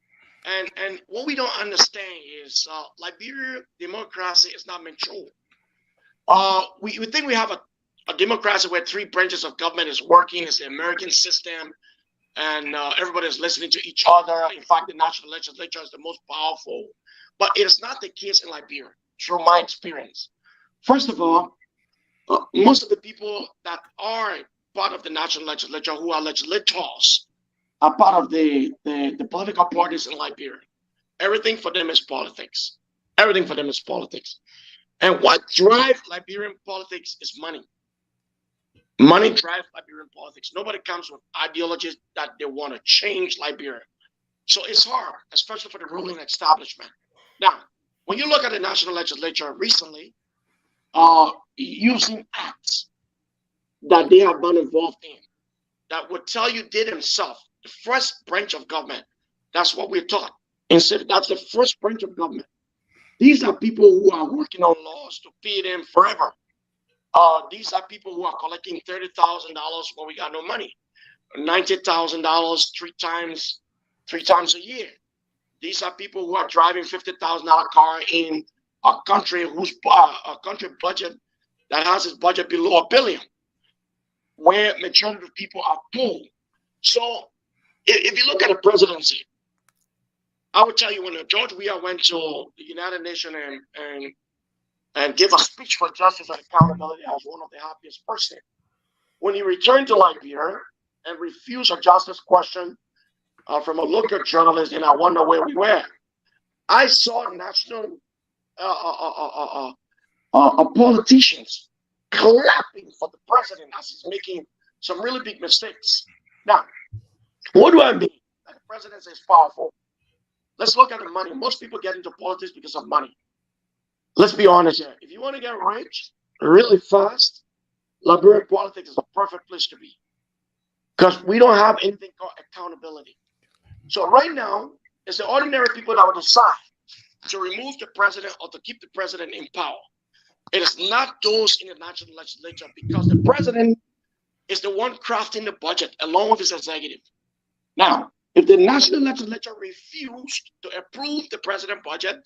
S3: And what we don't understand is Liberia democracy is not mature. We think we have a democracy where 3 branches of government is working. It's the American system, and everybody is listening to each other. In fact, the national legislature is the most powerful. But it is not the case in Liberia, through my experience. First of all, most of the people that are part of the national legislature, who are legislators, are part of the political parties in Liberia. Everything for them is politics. Everything for them is politics. And what drives Liberian politics is money. Money drives Liberian politics. Nobody comes with ideologies that they want to change Liberia. So it's hard, especially for the ruling establishment. Now, when you look at the national legislature recently, you've seen acts that they have been involved in that would tell you they themselves, the first branch of government, that's what we're taught. And so that's the first branch of government. These are people who are working on laws to pay them forever. These are people who are collecting $30,000 when we got no money, $90,000 three times a year. These are people who are driving $50,000 car in a country whose a country budget that has its budget below $1 billion, where majority of people are poor. So if you look at the presidency, I would tell you when George Weah went to the United Nations and gave a speech for justice and accountability, I was one of the happiest person. When he returned to Liberia and refused a justice question from a local journalist, and I wonder where we were, I saw national politicians clapping for the president as he's making some really big mistakes. Now, what do I mean? That the presidency is powerful. Let's look at the money. Most people get into politics because of money. Let's be honest here. If you want to get rich really fast, Liberian politics is the perfect place to be, because we don't have anything called accountability. So right now, it's the ordinary people that will decide to remove the president or to keep the president in power. It is not those in the national legislature, because the president is the one crafting the budget along with his executive. Now, if the national legislature refused to approve the president budget,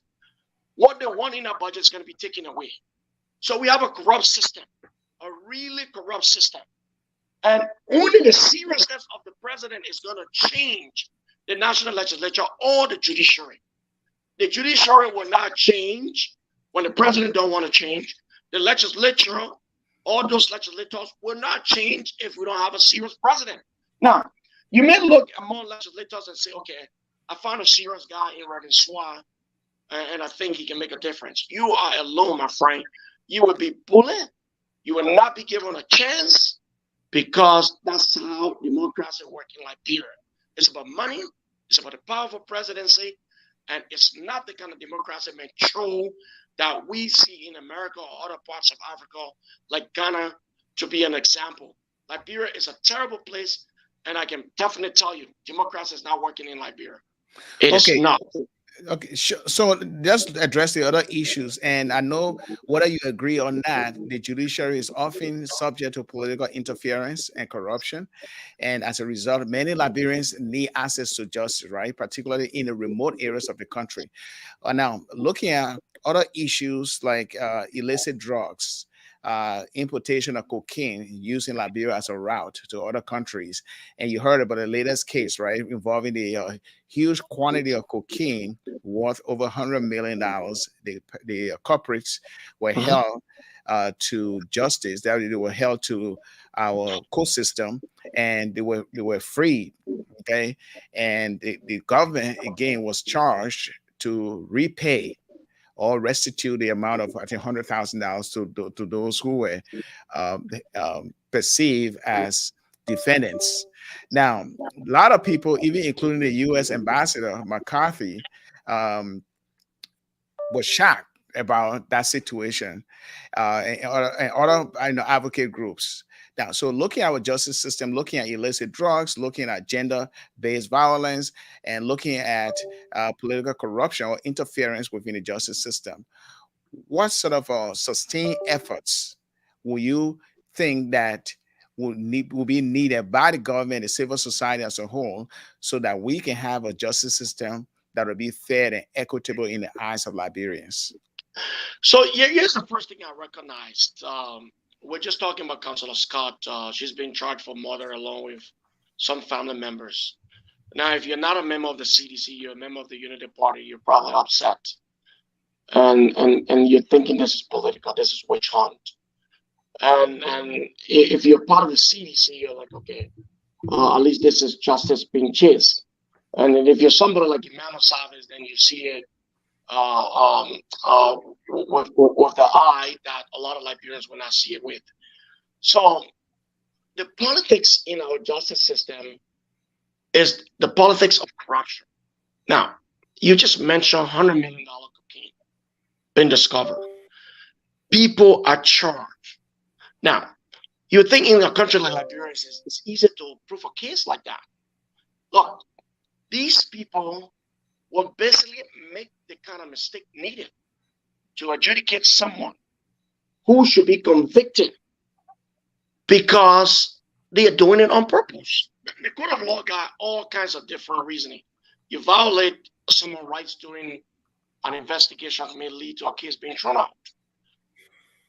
S3: what they want in our budget is going to be taken away. So we have a corrupt system, a really corrupt system. And only the seriousness of the president is going to change the national legislature or the judiciary. The judiciary will not change when the president don't want to change. The legislature or those legislators will not change if we don't have a serious president. Now, you may look among legislators and say, okay, I found a serious guy in Reverend Swar, and I think he can make a difference. You are alone, my friend. You will be bullied. You will not be given a chance, because that's how democracy works in Liberia. It's about money. It's about a powerful presidency. And it's not the kind of democracy control that we see in America or other parts of Africa, like Ghana, to be an example. Liberia is a terrible place. And I can definitely tell you, democracy is not working in Liberia. It is not.
S1: Okay, sure. So just address the other issues, and I know whether you agree or not, the judiciary is often subject to political interference and corruption, and as a result, many Liberians need access to justice, right? Particularly in the remote areas of the country. Now, looking at other issues like illicit drugs, importation of cocaine using Liberia as a route to other countries. And you heard about the latest case, right, involving the huge quantity of cocaine worth over $100 million. The culprits were held to justice. They were held to our court system, and they were freed. Okay, and the government again was charged to repay or restitute the amount of, I think, $100,000 to those who were perceived as defendants. Now, a lot of people, even including the U.S. Ambassador McCarthy, was shocked about that situation, and other advocate groups. Now, so looking at our justice system, looking at illicit drugs, looking at gender-based violence, and looking at political corruption or interference within the justice system, what sort of sustained efforts will you think that will be needed by the government, the civil society as a whole, so that we can have a justice system that will be fair and equitable in the eyes of Liberians?
S3: So here's the first thing I recognized. We're just talking about Councilor Scott. She's been charged for murder along with some family members. Now, if you're not a member of the CDC, you're a member of the Unity Party, you're probably upset. And you're thinking this is political, this is witch hunt. And if you're part of the CDC, you're like, okay, at least this is justice being chased. And if you're somebody like Emmanuel Savice, then you see it with the eye that a lot of Liberians will not see it with. So the politics in our justice system is the politics of corruption. Now, you just mentioned $100 million cocaine been discovered. People are charged. Now, you think in a country like Liberia, it's easy to prove a case like that. Look, these people will basically make the kind of mistake needed to adjudicate someone who should be convicted because they are doing it on purpose. The court of law got all kinds of different reasoning. You violate someone's rights during an investigation that may lead to a case being thrown out.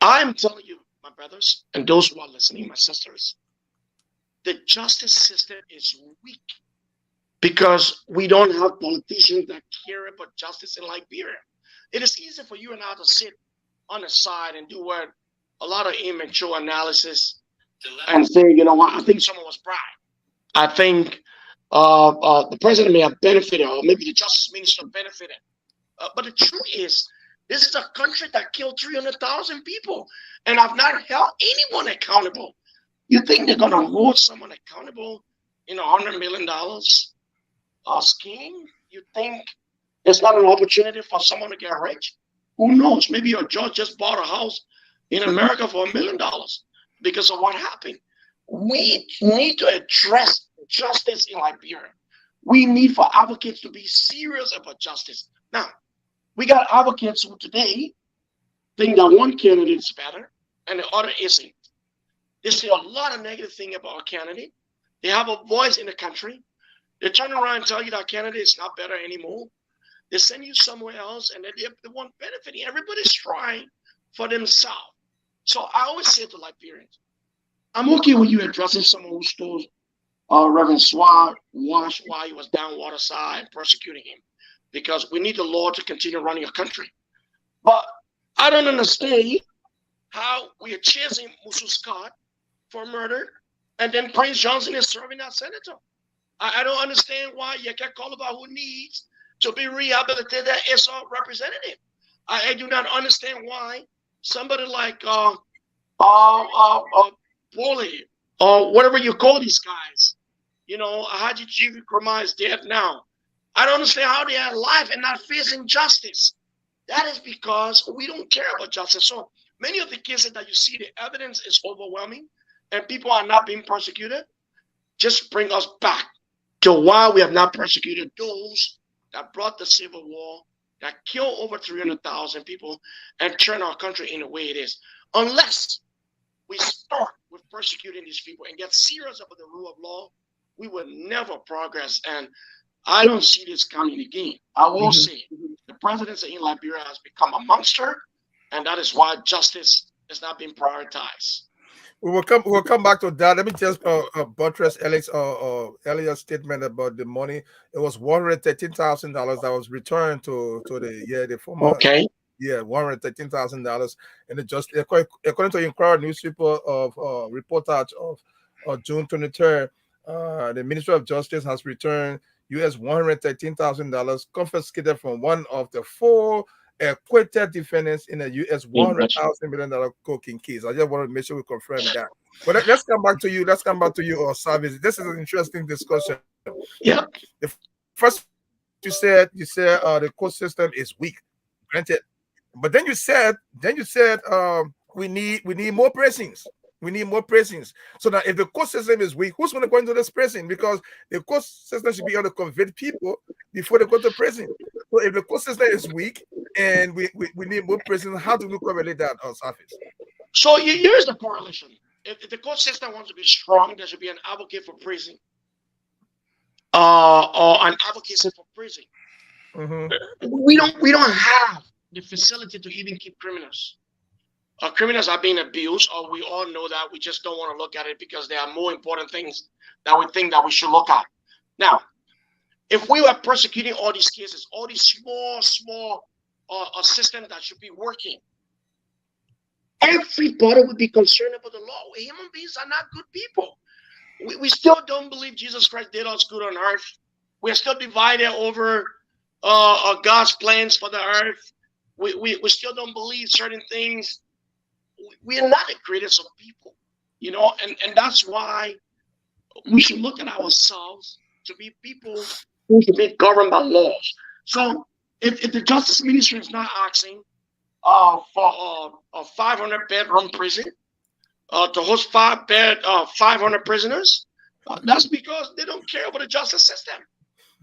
S3: I'm telling you, my brothers, and those who are listening, my sisters, the justice system is weak because we don't have politicians that care about justice in Liberia. It is easy for you and I to sit on the side and do what a lot of immature analysis and say, you know what, I think someone was bribed. I think the president may have benefited, or maybe the justice minister benefited. But the truth is, this is a country that killed 300,000 people and have not held anyone accountable. You think they're going to hold someone accountable in $100 million scheme? You think there's not an opportunity for someone to get rich? Who knows? Maybe your judge just bought a house in America for $1 million because of what happened. We need to address justice in Liberia. We need for advocates to be serious about justice. Now, we got advocates who today think that one candidate is better and the other isn't. They say a lot of negative things about a candidate. They have a voice in the country. They turn around and tell you that candidate is not better anymore. They send you somewhere else and they want benefiting. Everybody's trying for themselves. So I always say to Liberians, I'm okay with you addressing someone who stole Reverend Swat wash while he was down waterside and persecuting him, because we need the law to continue running a country. But I don't understand how we are chasing Musu Scott for murder and then Prince Johnson is serving as senator. I don't understand why Yeka Koluba, who needs to be rehabilitated, is a representative. I do not understand why somebody like Bully or whatever you call these guys, you know, Haji Chief Kurma is dead now. I don't understand how they are alive and not facing justice. That is because we don't care about justice. So many of the cases that you see, the evidence is overwhelming and people are not being persecuted. Just bring us back to why we have not persecuted those that brought the civil war, that killed over 300,000 people and turned our country in the way it is. Unless we start with persecuting these people and get serious about the rule of law, we will never progress. And I don't see this coming again. I will say the presidency in Liberia has become a monster, and that is why justice is not being prioritized.
S2: We'll come back to that. Let me just buttress Elliot's statement about the money. It was $113,000 that was returned to the former.
S3: Okay.
S2: Yeah, $113,000, and it just according to Inquirer newspaper of reportage of June 23rd, the Ministry of Justice has returned US $113,000 confiscated from one of the four acquitted defendants in a US $100,000 million cocaine case. I just want to make sure we confirm that. But let's come back to you. Let's come back to you, Savice. This is an interesting discussion.
S3: Yeah.
S2: The first you said the court system is weak. Granted. But then you said we need more prisons. We need more prisons. So that if the court system is weak, who's going to go into this prison? Because the court system should be able to convict people before they go to prison. So if the court system is weak and we need more prisons, how do we correlate that, Savice?
S3: So here's the correlation. If the court system wants to be strong, there should be an advocate for prison. Or an advocacy for prison. We don't have the facility to even keep criminals. Criminals are being abused, or we all know that. We just don't want to look at it because there are more important things that we think that we should look at. Now, if we were prosecuting all these cases, all these small systems that should be working, everybody would be concerned about the law. Human beings are not good people. We still don't believe Jesus Christ did us good on earth. We're still divided over God's plans for the earth. We still don't believe certain things. We are not the greatest of people. you know, and that's why we should look at ourselves to be people who should be governed by laws. So if the justice ministry is not asking for a 500 bedroom prison to host 500 prisoners, that's because they don't care about the justice system.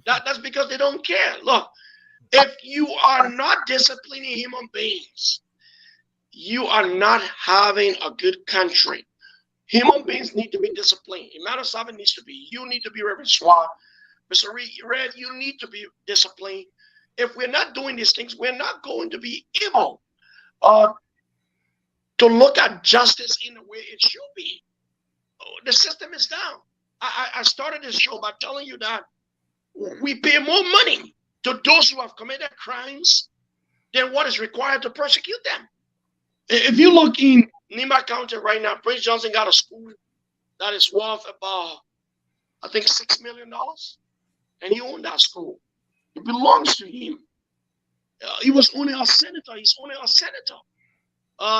S3: That's because they don't care. Look, if you are not disciplining human beings, you are not having a good country. Human beings need to be disciplined. Emmanuel Savice needs to be. You need to be Reverend Swab. Mr. Red, you need to be disciplined. If we're not doing these things, we're not going to be able to look at justice in the way it should be. The system is down. I started this show by telling you that we pay more money to those who have committed crimes than what is required to prosecute them. If you look in Nima County right now, Prince Johnson got a school that is worth about, I think, $6 million. And he owned that school. It belongs to him. He was only a senator. He's only a senator.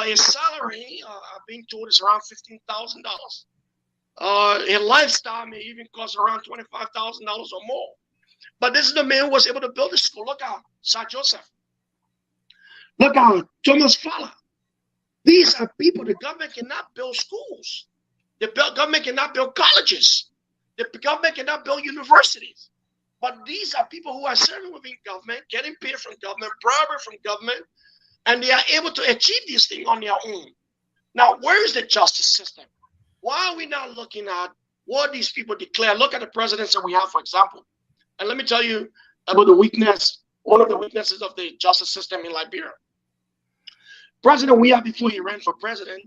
S3: His salary, I've been told, is around $15,000. His lifestyle may even cost around $25,000 or more. But this is the man who was able to build a school. Look at Sir Joseph. Look at Thomas Fowler. These are people. The government cannot build schools. The government cannot build colleges. The government cannot build universities. But these are people who are serving within government, getting paid from government, bribery from government, and they are able to achieve these things on their own. Now, where is the justice system? Why are we not looking at what these people declare? Look at the presidents that we have, for example. And let me tell you about the weakness, one of the weaknesses of the justice system in Liberia. President we have, before he ran for president,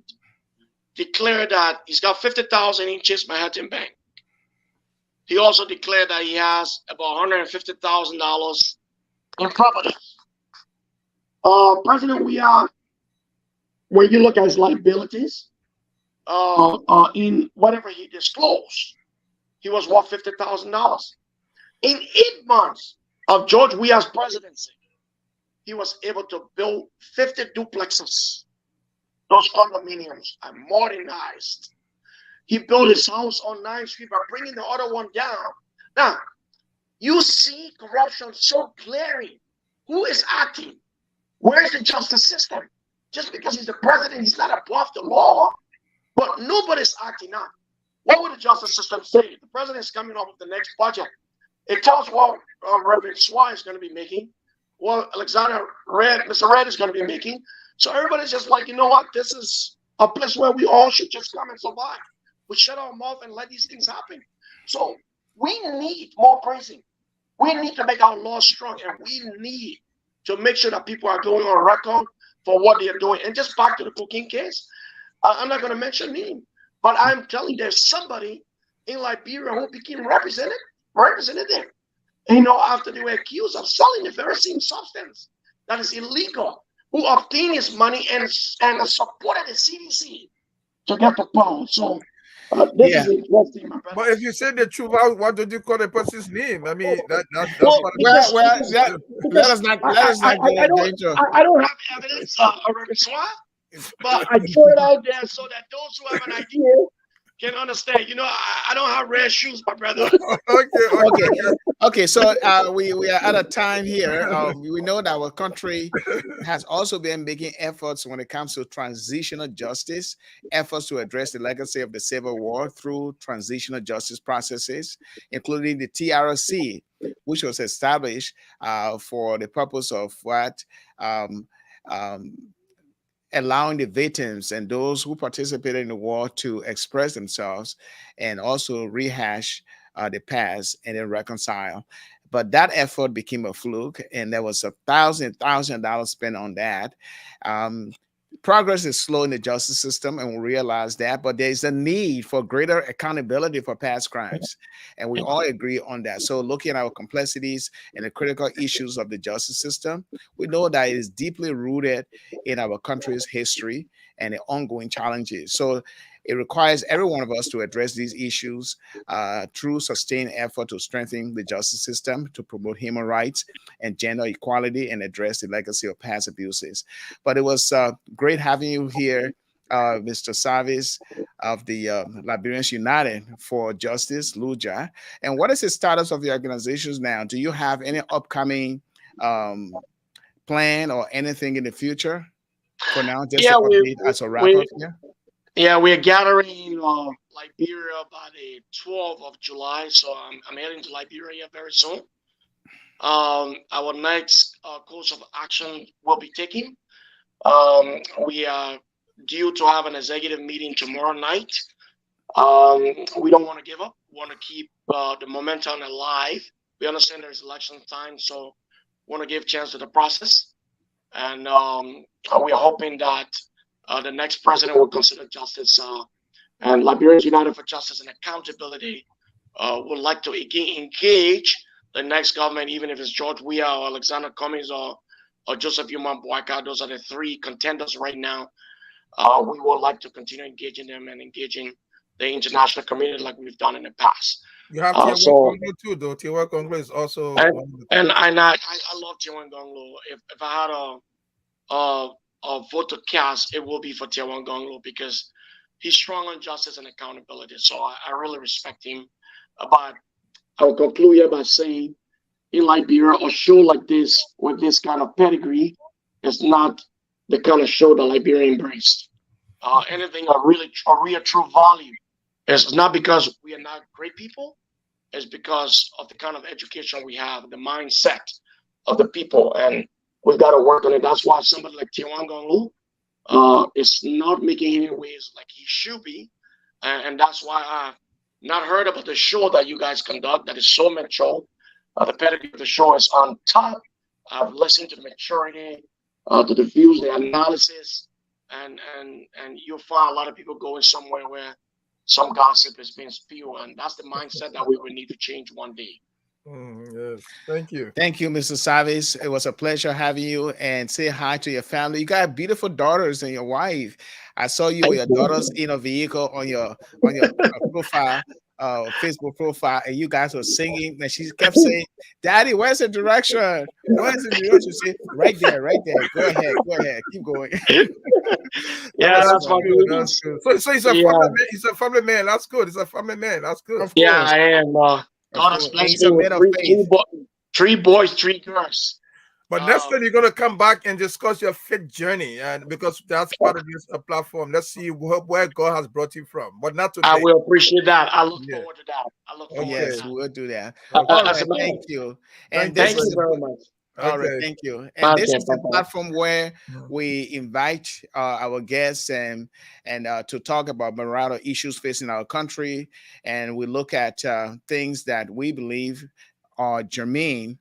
S3: declared that he's got 50,000 in Chase Manhattan Bank. He also declared that he has about $150,000 in property. President we have, when you look at his liabilities, in whatever he disclosed, he was worth $50,000. In 8 months of George Weah's presidency, he was able to build 50 duplexes. Those condominiums are modernized. He built his house on 9th Street by bringing the other one down. Now, you see corruption so clearly. Who is acting? Where's the justice system? Just because he's the president, he's not above the law. But nobody's acting up. What would the justice system say? The president is coming up with the next budget. It tells what Reverend Swire is going to be making, what Alexander Red, Mr. Red is going to be making. So everybody's just like, you know what? This is a place where we all should just come and survive. We shut our mouth and let these things happen. So we need more pricing. We need to make our laws strong, and we need to make sure that people are going on record for what they are doing. And just back to the cocaine case, I'm not going to mention him, but I'm telling you, there's somebody in Liberia who became representative, you know, after they were accused of selling the very same substance that is illegal, who obtained his money and supported the CDC to get the power. So this is interesting, my brother.
S2: But if you say the truth, why don't you call the person's name? I mean, that's
S1: well, let us not go danger.
S3: I don't have evidence of a repertoire, but I throw it out there so that those who have an idea can understand. You know, I don't have red shoes, my brother.
S1: Okay. So we are out of time here. We know that our country has also been making efforts when it comes to transitional justice, efforts to address the legacy of the Civil War through transitional justice processes, including the TRC, which was established for the purpose of what allowing the victims and those who participated in the war to express themselves and also rehash the past and then reconcile. But that effort became a fluke, and there was $1,000 spent on that. Progress is slow in the justice system, and we realize that, but there's a need for greater accountability for past crimes, and we all agree on that. So looking at our complexities and the critical issues of the justice system, we know that it is deeply rooted in our country's history and the ongoing challenges. So it requires every one of us to address these issues through sustained effort to strengthen the justice system, to promote human rights and gender equality, and address the legacy of past abuses. But it was great having you here, Mr. Savice of the Liberians United for Justice, Luja. And what is the status of the organizations now? Do you have any upcoming plan or anything in the future? For now, just to
S3: Yeah,
S1: update as a wrap up here.
S3: yeah, we're gathering in Liberia by the 12th of July. So I'm heading to Liberia very soon. Our next course of action will be taken. We are due to have an executive meeting tomorrow night. We don't want to give up. We want to keep the momentum alive. We understand there's election time, so we want to give chance to the process. And we are hoping that the next president will consider justice. And Liberians United for Justice and Accountability would like to engage the next government, even if it's George Weah or Alexander Cummings or Joseph Yuma Boyka. Those are the three contenders right now. We would like to continue engaging them and engaging the international community like we've done in the past.
S2: You have Tiawan Gonglo too, though. Tiawan Gonglo is also.
S3: And I love Tiawan Gonglo. If I had a vote to cast, it will be for Tiawan Gonglo because he's strong on justice and accountability. So I really respect him. But I'll conclude here by saying in Liberia, a show like this with this kind of pedigree is not the kind of show that Liberia embraced. Anything of real true value is not because we are not great people. It's because of the kind of education we have, the mindset of the people, and we've got to work on it. That's why somebody like Tiawan Gonglu is not making any waves like he should be, and that's why I've not heard about the show that you guys conduct that is so mature. The pedigree of the show is on top. I've listened to maturity, to the views, the analysis, and you'll find a lot of people going somewhere where some gossip is being spewed, and that's the mindset that we will need to change one day.
S2: Yes, thank you.
S1: Thank you, Mr. Savice. It was a pleasure having you, and say hi to your family. You got beautiful daughters and your wife. I saw you with your daughters in a vehicle on your profile, Facebook profile, and you guys were singing, and she kept saying, "Daddy, where's the direction? Where's the direction?" Say, right there, right there. Go ahead, keep going.
S3: Yeah, that's my good.
S2: That's good. So he's a family man. He's a family man. That's good. He's a family man. That's good.
S1: Of
S3: Yeah,
S1: course.
S3: I am. God has blessed
S1: a
S3: me
S1: man of
S3: with
S1: faith.
S3: three boys, 3 girls.
S2: But next time you're gonna come back and discuss your faith journey, and because that's part of this platform. Let's see where God has brought you from, but not today.
S3: I will appreciate that. I look forward to that. I look forward to that.
S1: Yes, we'll do that.
S2: Okay.
S1: All right, thank you. And
S3: Thank you very much.
S1: All right, thank you. And this is the platform where we invite our guests and to talk about marital issues facing our country, and we look at things that we believe are germane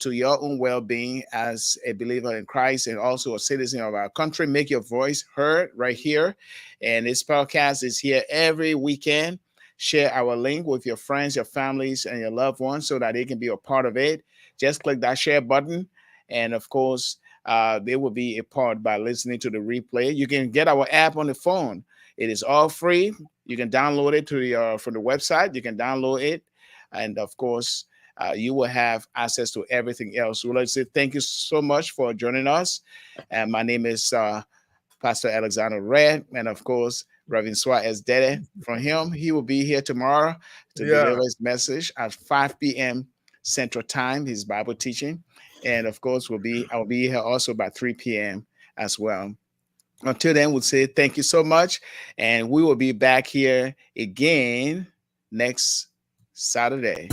S1: to your own well-being as a believer in Christ and also a citizen of our country. Make your voice heard right here. And this podcast is here every weekend. Share our link with your friends, your families, and your loved ones so that they can be a part of it. Just click that share button. And of course, they will be a part by listening to the replay. You can get our app on the phone. It is all free. You can download it from the website. You can download it. And of course, you will have access to everything else. So let's say thank you so much for joining us. And my name is Pastor Alexander Red. And of course, Reverend Suarez Dede. From him, he will be here tomorrow to deliver his message at 5 p.m. Central Time, his Bible teaching. And of course, I'll be here also by 3 p.m. as well. Until then, we'll say thank you so much. And we will be back here again next Saturday.